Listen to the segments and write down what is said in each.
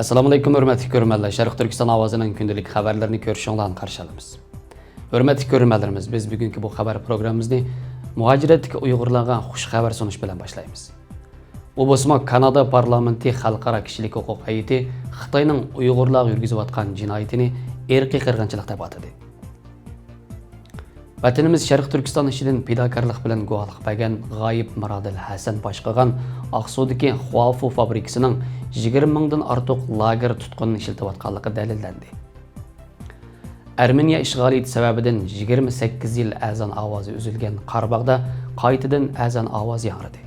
Assalamu alaykum hörmətli görürmənlər. Şərqi Türkistan avazının kündilik xəbərlərini görüşünüzdən qarşı alırıq. Hörmətli görürmənlərimiz, biz bugünkü bu xəbər proqramımızı muhacirətdəki Uyğurlarga xuş xəbər sunuş bilan başlayırıq. Bu bosma Kanada Pərlamenti xelq'ara kişilik hüquq ھەيئىتى Xitaynىڭ Uyğurlarga yürgüzüۋاتقان jinoyitini ىرقىي qırğınçılıq deb atadı. Vətənimiz Şərqi Türkistan işidən fidakarlıq bilan guvohlik bergan mىرادىل ھەسەن başqagan aقسۇدىكى خۇافۇ فابرىكىسىنىڭ 20 mingdan ortiq lager tutqunini ishlatayotganligi dalillendi. Ermeniya ishg'oliyati sababidan 28 yil azan awazi üzülgen Qarabağda qaytadan azan awazi yangradi.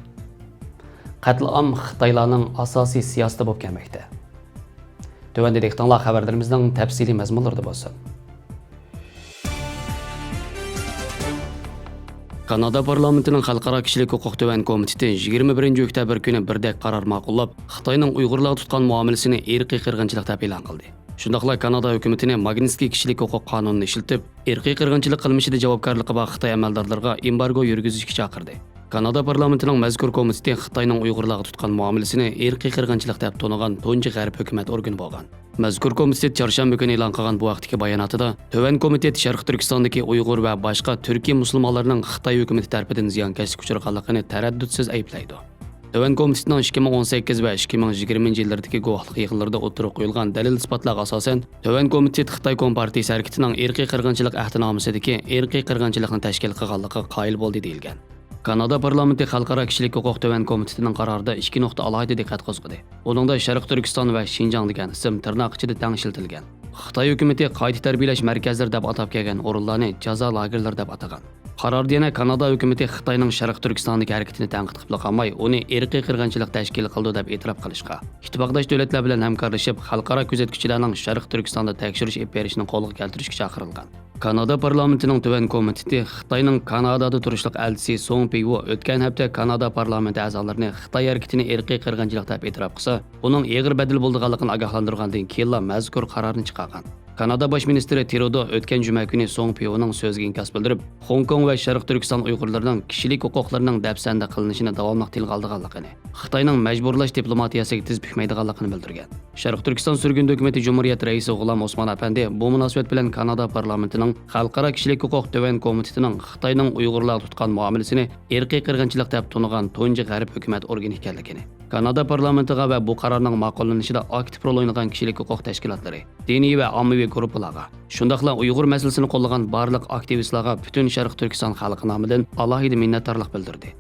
Qatlam Xitoylarning asosiy siyosati bo'lib kelmoqda. Tövəndə dehqonlar xəbərlərimizin təfsili məzmunlarında bo'lsin. Kanada Parlamentinin xalqaro kişilik hüquq tövən komiteti 21 ۆكتەبىر kuni birdek qarar ma'qullab, Xitoyning Uyg'urlarga tutgan muomalasini ىرقىي qirg'inchilik deb e'lon qildi. Shundaqla Kanada hukumatini Magnitskiy kişilik hüquq qonunini ishlatib, ىرقىي qirg'inchilik qilmishida javobgarligi bor Xitoy amaldorlariga embargo yurgizishga chaqirdi. Kanada Parlamentinin mazkur komiteti Xitoyning Uyg'urlarga tutgan muomalasini ىرقىي qirg'inchilik deb to'nigan tunji g'arb hukumat organi bo'lgan. Mazkur komitet çarşamba kuni e'lon qilgan bu vaqtdagi bayonotida Tövən komitet Şərqi Türkistandagi Uyg'ur va boshqa Türkiy musulmonlarining Xitoy hukumati tomonidan ziyonkashlik uchraganligini taraddudsiz ayblaydi. Tövən komitetining 2018 va 2020 yillardagi guvohlik yig'inlarida o'tirib qo'yilgan dalil isbotlarga asosan Tövən komitet Xitoy Kompartiyasi harakatining ىرقىي qirg'inchilik ahdinomasidagi ىرقىي qirg'inchilikni tashkil qilganligiga qoyil bo'ldi deyilgan. Kanada Parlamenti xalqaro kişilik hüquq tövən komitetining qarorida 2 nuqta alohida diqqat qo'zg'adi. Uningda Şərqi Türkistan va Şinjan degan ism tirnoq ichida teng ishlatilgan. Xitoy hukumati qayta tarbiyalash markazlari deb atab kelgan o'rinlarni jazo lagerlari deb atagan. Qarorda yana Kanada hukumati Xitoyning Şərqi Türkistandagi harakatini tanqid qilib qolmay, uni ىرقىي qirg'inchilik tashkil qildi deb e'tirof qilishga, ittifoqdosh davlatlar bilan hamkorlashib, xalqaro kuzatuvchilarning Şərqi Türkistonda tekshirish olib berishini qo'lga keltirishga chaqirilgan. Kanada Parlamentining Tövən komiteti Xitoyning Kanadada turishliq elchisi Song Peiwo o'tgan hafta Kanada parlamenti a'zolarini Xitoy harakatini ىرقىي qirg'inchilik deb e'tirof qilsa, uning eg'ir badil bo'lganligini ogohlantirgandan keyin mazkur qarorni chiqargan. Kanada bosh ministri Trudeau o'tgan juma kuni Song Peiwoning so'ziga inkos bildirib, Hong Kong va Şərqi Türkistan Uyg'urlarining kishilik huquqlarining dabsanda qilinishini davomli tilga olganligini, Xitoyning majburlash diplomatiyasiga tiz bukmaydiganligini bildirgan. Şərqi Türkistan sürgün hukumati Cumhuriyet raisi G'ulom Osmon Apandi bu munosabat bilan Kanada parlamentining xalqaro kishilik huquq tövən komitetining Xitoyning Uyg'urlarga tutgan muomalasini ىرقىي qirg'inchilik deb to'nigan tunji g'arb hukumat organi ekanligini, Kanada parlamentiga va bu qarorning ma'qullanishida aktiv rol o'ynagan kishilik huquq tashkilotlari, diniy va ommaviy gruppalarga, shundaqla Uyg'ur masalasini qo'llagan barliq aktivistlarga butun Şərqi Türkistan xalqi nomidan alohida minnatdorlik bildirdi.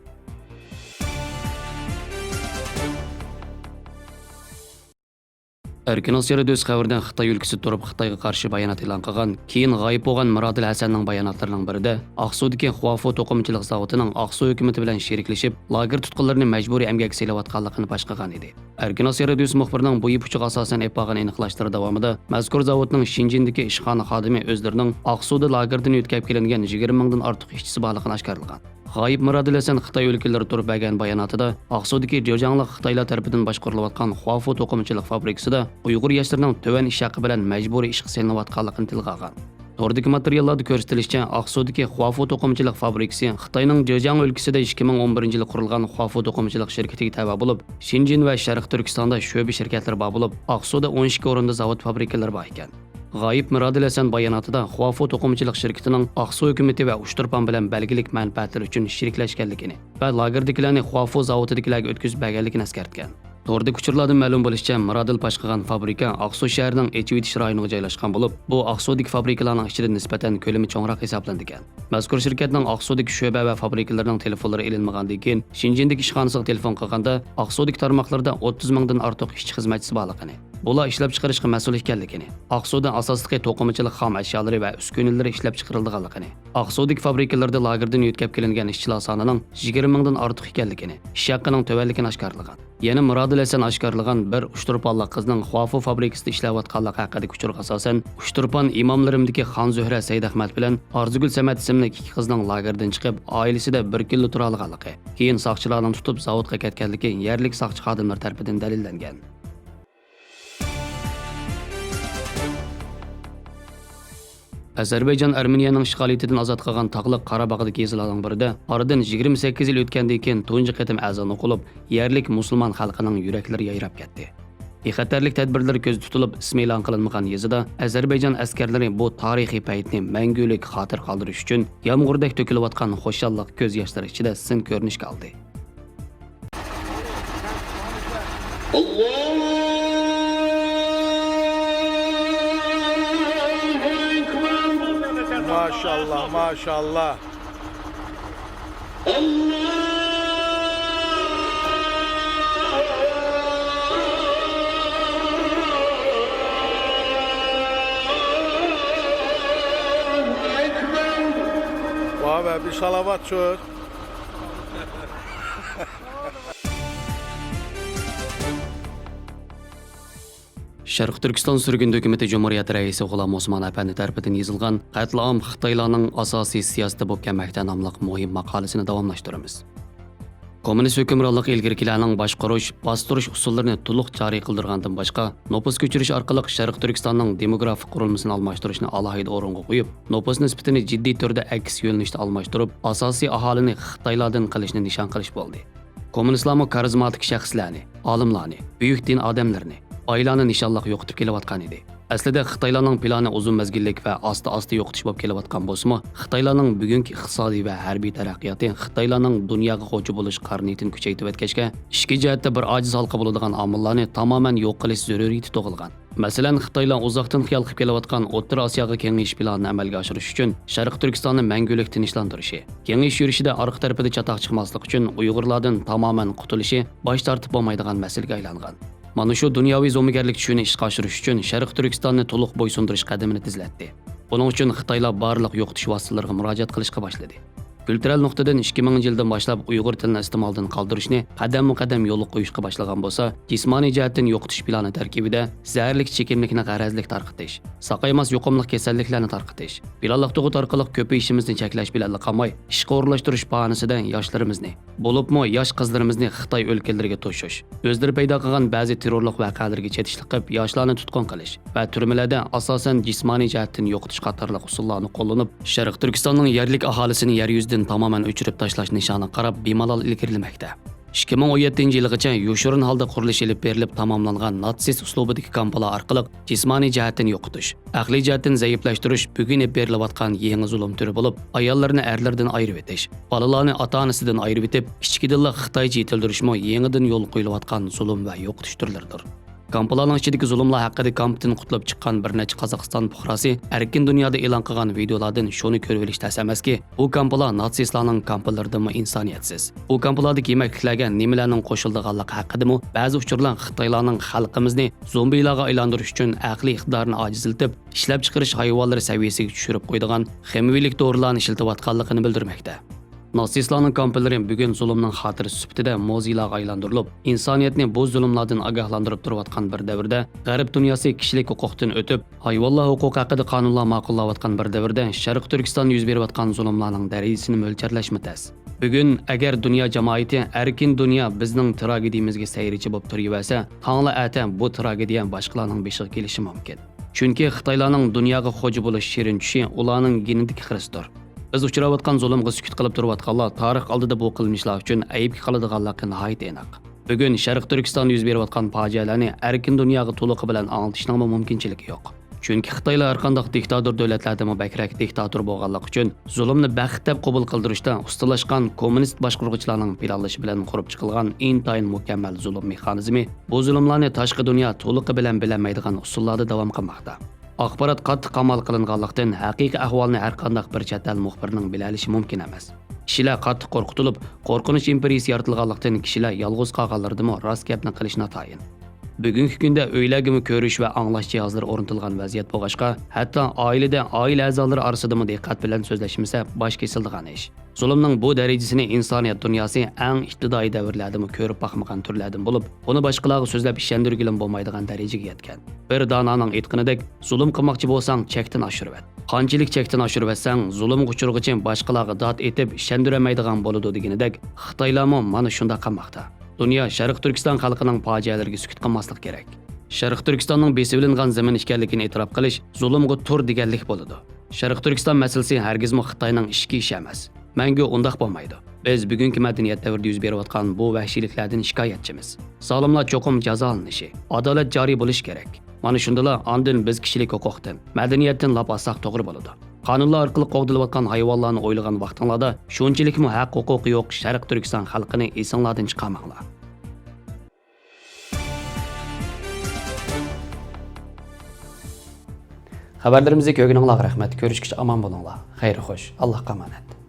Erkin Asya'da döz xəvərdən Xitay ülkəsi turub Xitayga qarşı bayonot e'lon qilgan, keyin g'oyib bo'lgan Mираділ Хәсәннің bayonotlarining birida aقسۇدىكى خۇافۇ to'qimchilik zavodining Aqsu hukumati bilan sheriklashib, lager tutqunlarini majburiy emgakka selayotganligini pash qilgan edi. Erkin Asya döz muxbirining bu ipuchiga asosan e'lon aniqlashtirish davomida mazkur zavodning Şinjindagi ishxona xodimi o'zlarining Aqsuda lagerdan o'tkazib kelingan 20 mingdan ortiq ishchisi borligini oshkorlagan. G'oyib Mираділ Хәсән Xitoy o'lkalari turib bergan bayonotida Aqsudagi Jojanliq Xitoylar tomonidan boshqarilayotgan xۇافۇ to'qimchilik fabrikasida Uyg'ur yoshlarining tövən ish haqi bilan majburiy ishga selinayotganligini tilga olgan. Tordagi materiallarda ko'rsatilishicha, Aqsudagi xۇافۇ to'qimchilik fabrikasi Xitoyning Jojang o'lkasida 2011-yilda qurilgan xۇافۇ to'qimchilik shirkatiga tava bo'lib, Şinjan va Şərqi Türkistonda sho'ba shirkatlari bor bo'lib, Aqsuda 12 o'rinda zavod fabrikalar bor ekan. G'oyib Mираділ Хәсән bayonotida xۇافۇ to'qimchilik shirkatining Aqsu hukumati va Uchturpan bilan belgilik manfaatlar uchun sheriklashganligini va lagerdagilarni xۇافۇ zavodidagilarga o'tkazib berganligini eskartgan. To'g'ri kuchurlardan ma'lum bo'lishicha, Mираділ boshqargan fabrika Aqsu shahrining Echivitish rayoniga joylashgan bo'lib, bu Aqsudagi fabrikalarning ichida nisbatan ko'lami cho'ngroq hisoblanadigan. Mazkur shirkatning Aqsudagi sho'ba va fabrikalarning telefonlari elinmagandan keyin Şinjandagi ishxonasiga telefon qilganda Aqsudagi tarmoqlarda 30 mingdan ortiq ishchi xizmatchisi borligini, bular ishlab chiqarishga mas'ul ekanligini, Aqsuda asosliqi to'qimachilik xom ashyolari va uskunalar ishlab chiqarilganligini, Aqsudagi fabrikalarda lagerdan o'tkazib kelingan ishchilar sonining 20 mingdan ortiq ekanligini, ish haqining tuvanligini oshkorlagan. Yana Mираділ Хәсән oshkorlagan bir Uchturpanlik qizning xۇافۇ fabrikasida ishlayotganligi haqida uchurga asosan, Uchturpan imomlarimdagi Xon Zuhra Saydahmat bilan Arzugul Samat ismli ikki qizning lagerdan chiqib, oilasida bir kunlik tura olganligi, keyin soqchilarning tutib zavodga ketganligi yerlik soqchi xodimlar tomonidan dalillangan. Azərbaycan Ermeniyanın işğaliyyətindən azad qılğan tağlıq Qarabağdakı yezilərdən birində aradan 28 il ötkəndən keyin tunji qitim azan oqulub, yerlik musulmon xalqining yuraklari yayrab ketdi. bexatarlik tadbirlari ko'zda tutilib ismi e'lon qilinmagan yezida Ozarbayjon askarlari bu tarixiy paytni mangulik xotir qoldirish uchun yomg'irdak to'kilayotgan xushalliq ko'z yoshlari ichida sin ko'rinishga oldi. Maşallah, maşallah. Vay be, bir salavat çöz. Şərqi Türkistan sürgün hökuməti Cumhuriyet Rəisi G'ulom Osmon Əpəndi tərəfindən yazılğan Qətliam Xitaylarning asosiy siyosati bo'lib kelmoqda nomli muhim maqolasini davomlashtiramiz. Kommunist hükümranlıq ilgirkilərinin başqaruş, bastırış usullarını to'liq joriy qildirgandan boshqa, nopus ko'chirish orqali Şərqi Türkistanning demografik qurilmasini almashtirishni alohida o'ringa qo'yib, nopus nisbatini jiddiy turda aks yo'nalishda almashtirib, asosiy aholini Xitoylardan qilishni nishon qilish bo'ldi. Kommunistlarning karizmatik shaxslarni, olimlarni, buyuk din odamlarini oilani nishonliq yo'qitib kelayotgan edi. Aslida Xitoylarning plani uzun mezgillik va asta-asta yo'qitish bo'lib kelayotgan bo'lsa-mu, Xitoylarning bugungi iqtisodiy va harbiy taraqqiyoti Xitoylarning dunyoga xo'ja bo'lish qarniyatini kuchaytirib o'tkazga, ikki jihatda bir ojiz halqa bo'ladigan omillarni tamoman yo'q qilish zaruriyati tug'ilgan. Masalan, Xitoylar uzoqdan xiyol qilib kelayotgan O'rta Osiyoga kengayish planini amalga oshirish uchun Sharq Turkistonni mangulik tinchlantirishi, kengayish yurishida orqa tarafida chatoq chiqmaslik uchun Uyg'urlardan tamoman qutulishi bosh tortib bo'lmaydigan masalaga aylangan. Mana shu dunyoviy zo'migarlik tushuni ishga oshirish uchun Sharq Turkistonni to'liq bo'ysundirish qadamini tizlatdi. Buning uchun Xitoylar barliq yo'qotish vositalariga murojaat qilishga boshladi. Kültürel nuqtadan 2000-yildan boshlab Uyg'ur tilini iste'moldan qoldirishni qadam-qadam yo'l qo'yishga boshlagan bo'lsa, jismoniy jihatdan yo'qotish plani tarkibida zaharlik chekimlikni g'arazlik tarqitish, saqaymas yuqumli kasalliklarni tarqitish, planliq tug'ut orqali ko'payishimizni cheklash bilan qolmay, ishga o'rlashtirish bahonasida yoshlarimizni, bo'libmi yosh qizlarimizni Xitoy o'lkalariga to'shish, o'zlari paydo qilgan ba'zi terrorlik voqealarga chetishlik qilib, yoshlarni tutqun qilish va turmalarda asosan jismoniy jihatdan yo'qotish qatorliq usullarni qo'llanib, Sharq Turkistonning yerlik aholisini yer yuzida tamamen o'chirib tashlash nishoni qarab bemalol ilgarilamoqda. 2017-yilgacha yoshirin holda qurilish olib berilib tamomlangan natsist uslubidagi kampalar orqali jismoniy jihatdan yo'qotish, aqliy jihatdan zaiflashtirish bugun berilayotgan yangi zulm turi bo'lib, ayollarni erlardan ayirib etish, bolalarni ota-onasidan ayirib etib, kichkidilla Xitoycha yetildirishmi yangidan yo'l qo'yilayotgan zulm va yo'qotish turlaridir. Kampalarning ichidagi zulmlar haqida kampdan qutlab chiqqan bir necha Qozog'iston fuqarosi erkin dunyoda e'lon qilgan videolardan shuni ko'rib olish tas emaski, bu kampalar natsistlarning kampalaridanmi insoniyatsiz. Bu kampalardagi yemekliklarga nimalarning qo'shildiganligi haqida-mu ba'zi uchurlar Xitoylarning xalqimizni zombilarga aylantirish uchun aqliy iqtidorini ojizlatib, ishlab chiqarish hayvonlari saviyasiga tushirib qo'ydigan ximiylik dorilarni ishlatayotganligini bildirmoqda. Natsistlarning kampalari bugun zulmning xotiri sifatida muzeylarga aylantirilib, insoniyatni bu zulmlardan ogohlantirib turayotgan bir davrda, G'arb dunyosi kishilik huquqdan o'tib, hayvonlar huquqi haqida qonunlar ma'qullayotgan bir davrda Sharq Turkiston yuz berayotgan zulmlarning darajasini mo'lcharlashmi tas. Bugun agar dunyo jamoati erkin dunyo bizning tragediyamizga sayrichi bo'lib turaversa, tongla ata bu tragediya boshqalarning beshiga kelishi mumkin. Chunki Xitoylarning dunyoga xo'ja bo'lish shirin tushi ularning genetik xirisidir. Biz uchrayotgan zulmga sukut qilib turayotganlar tarix oldida bu qilmishlar uchun aybga qoladiganligi nihoyat aniq. Bugun Sharq Turkiston yuz berayotgan fojialarni erkin dunyoga to'liq bilan anglitishning mumkinchiligi yo'q. Chunki Xitoylar har qanday diktator davlatlarda bakrak diktator bo'lganligi uchun zulmni baxt deb qabul qildirishda ustalashgan kommunist boshqaruvchilarning planlashi bilan qurib chiqilgan intayin mukammal zulm mexanizmi bu zulmlarni tashqi dunyo to'liq bilan bilinmaydigan usullarda davom qilmoqda. Axborot qattiq qamal qilinganlikdan haqiqiy ahvolni har qanday bir chet el muxbirining bilalishi mumkin emas. Kishilar qattiq qo'rqitilib, qo'rqinish imperiyasi yaratilganlikdan kishilar yolg'iz qolganlardimi rost gapni qilish notayin. Bugungi kunda uylarga ko'rish va anglash jihozlari o'rnatilgan vaziyat bo'lg'achqa, hatto oilada oila a'zolari orasida diqqat bilan so'zlashmasa bosh kesildigan ish. Zulmning bu darajasini insoniyat dunyosi eng iqtidoriy davrlarda ko'rib boqmagan turlardan bo'lib, buni boshqalarga so'zlab ishontirgilim bo'lmaydigan darajaga yetgan. Bir dononing aytganidek, zulm qilmoqchi bo'lsang, chekdan oshirib et. Qanchalik chekdan oshirib etsang, zulmga uchirg'ichi boshqalarga dod etib ishontirmaydigan bo'ladi deganidek, Xitoylarmi mana shunday qilmoqda. Dünya Sharq Turkiston xalqining fojialariga sukut qilmaslik kerak. Sharq Turkistonning besilingan zamin ekanligini e'tirof qilish zulmga tur deganlik bo'ladi. Sharq Turkiston masalasi hargizmi Xitoyning ishki ishi emas. Menga undaq bo'lmaydi. Biz bugungi madaniyat davrida yuz berayotgan bu vahshiyliklardan shikoyatchimiz. Zolimlar cho'qim jazolanishi, adolat joriy bo'lishi kerak. Mana shundala andin biz kishilik huquqdan, madaniyatdan lab olsak to'g'ri bo'ladi. Qonunlar orqali qo'g'dilayotgan hayvonlarni o'ylagan vaqtinglarda shunchalikmi haq huquqi yo'q Sharq Turkiston xalqini esinglardan chiqarmanglar. Xabarlarimizni ko'rganinglarga rahmat. Ko'rishguncha omon bo'linglar. Xayr xo'sh. Allohga omonat.